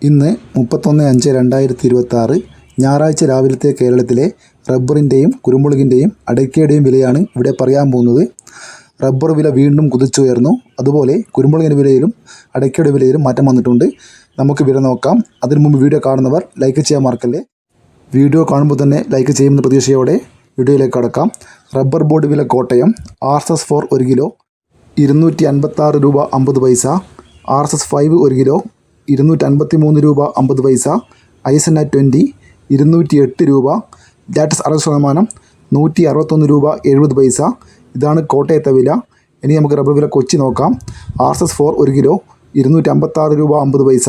ഇന്ന് 31/5/2026 ഞായറാഴ്ച രാവിലത്തെ കേരളത്തിലെ റബ്ബറിൻ്റെയും കുരുമുളകിൻ്റെയും അടയ്ക്കയുടെയും വിലയാണ് ഇവിടെ പറയാൻ പോകുന്നത്. റബ്ബർ വില വീണ്ടും കുതിച്ചുയർന്നു. അതുപോലെ കുരുമുളകിൻ്റെ വിലയിലും അടയ്ക്കയുടെ വിലയിലും മാറ്റം വന്നിട്ടുണ്ട്. നമുക്ക് വില നോക്കാം. അതിനു മുമ്പ് വീഡിയോ കാണുന്നവർ ലൈക്ക് ചെയ്യാൻ മറക്കല്ലേ. വീഡിയോ കാണുമ്പോൾ തന്നെ ലൈക്ക് ചെയ്യുമെന്ന പ്രതീക്ഷയോടെ വീഡിയോയിലേക്ക് കടക്കാം. റബ്ബർ ബോർഡ് വില കോട്ടയം RSS-4 1 കിലോ 256 രൂപ 50 പൈസ, RSS-5 1 കിലോ 253 രൂപ 50 പൈസ, ISNA20 208 രൂപ, ലാറ്റസ് 60% 161 രൂപ 70 പൈസ. ഇതാണ് കോട്ടയത്തെ വില. ഇനി നമുക്ക് റബ്ബർ വില കൊച്ചി നോക്കാം. RSS-4 1 കിലോ 256 രൂപ 50 പൈസ,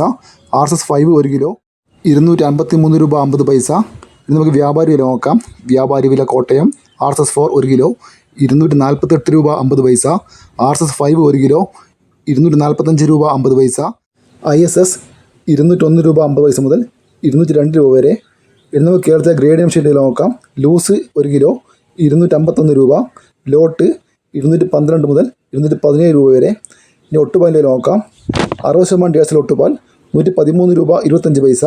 RSS-5 1 കിലോ 253 രൂപ 50 പൈസ. ഇനി നമുക്ക് വ്യാപാരി വില നോക്കാം. വ്യാപാരി വില കോട്ടയം RSS-4 1 കിലോ 248 രൂപ 50 പൈസ, RSS-5 1 കിലോ 245 രൂപ 50 പൈസ, ISS 201 രൂപ 50 പൈസ മുതൽ 202 രൂപ വരെ. ഇനി നമുക്ക് കേരളത്തിലെ ഗ്രേഡിയം ഷീറ്റ് നോക്കാം. ലൂസ് 1 കിലോ 251 രൂപ, ലോട്ട് 212 മുതൽ 217 രൂപ വരെ. ഇനി ഒട്ടുപാലിൻ്റെ നോക്കാം. 60% ഡേഴ്സിൽ ഒട്ടുപാൽ 113 രൂപ 25 പൈസ,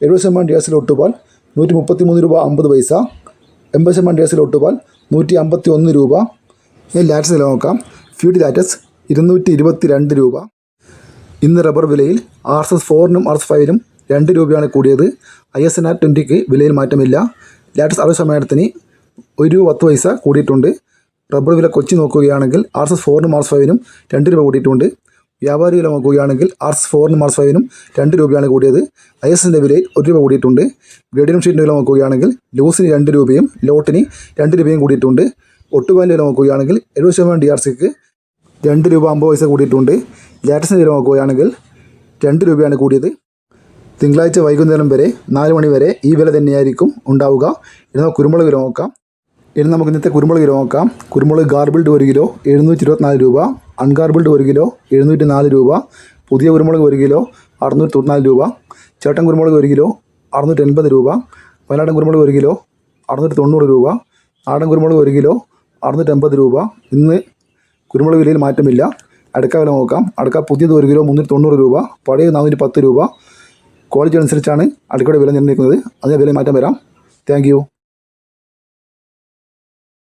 70% ഡേഴ്സിൽ ഒട്ടുപാൽ 133 രൂപ 50 പൈസ, 80% ഡേഴ്സിൽ ഒട്ടുപാൽ 151 രൂപ. ഇനി ലാറ്റസ് നോക്കാം. ഫീഡ് ലാറ്റസ് 222 രൂപ. ഇന്ന് റബ്ബർ വിലയിൽ RSS-4നും RSS-5നും 2 രൂപയാണ് കൂടിയത്. ISNA20ക്ക് വിലയിൽ മാറ്റമില്ല. ലാറ്റസ് 60%ന് 1 രൂപ 10 പൈസ കൂടിയിട്ടുണ്ട്. റബ്ബർ വില കൊച്ചി നോക്കുകയാണെങ്കിൽ RSS-4നും RSS-5നും 2 രൂപ കൂടിയിട്ടുണ്ട്. വ്യാപാരി വില നോക്കുകയാണെങ്കിൽ RSS-4നും RSS-5നും 2 രൂപയാണ് കൂടിയത്. ISNA വിലയിൽ 1 രൂപ കൂടിയിട്ടുണ്ട്. ഗ്രേഡിയം ഷീറ്റിൻ്റെ വില നോക്കുകയാണെങ്കിൽ ലൂസിന് 2 രൂപയും ലോട്ടിന് 2 രൂപയും കൂടിയിട്ടുണ്ട്. ഒട്ടുപാലിൻ്റെ വില നോക്കുകയാണെങ്കിൽ 70% DRCക്ക് 2 രൂപ 50 പൈസ കൂടിയിട്ടുണ്ട്. ലാറ്റസിൻ്റെ വില നോക്കുകയാണെങ്കിൽ 2 രൂപയാണ് കൂടിയത്. തിങ്കളാഴ്ച വൈകുന്നേരം വരെ 4 മണി വരെ ഈ വില തന്നെയായിരിക്കും ഉണ്ടാവുക. ഇനി നമുക്ക് കുരുമുളക് വില നോക്കാം. ഇനി നമുക്ക് ഇന്നത്തെ കുരുമുളക് വില നോക്കാം. കുരുമുളക് ഗാർബിൾഡ് 1 കിലോ 724 രൂപ, അൺഗാർബിൾഡ് 1 കിലോ 704 രൂപ, പുതിയ കുരുമുളക് 1 കിലോ 694 രൂപ, ചേട്ടൻ കുരുമുളക് 1 കിലോ 680 രൂപ, വയനാടൻ കുരുമുളക് 1 കിലോ 690 രൂപ, നാടൻ കുരുമുളക് 1 കിലോ 680 രൂപ. ഇന്ന് കുരുമുളക് വിലയിൽ മാറ്റമില്ല. അടക്ക വില നോക്കാം. അടക്ക പുതിയത് 1 കിലോ 390 രൂപ, പഴയ 410 രൂപ. ക്വാളിറ്റി അനുസരിച്ചാണ് അടക്കയുടെ വില നിർണ്ണയിക്കുന്നത്. അതിന് വില മാറ്റം വരാം. Thank you.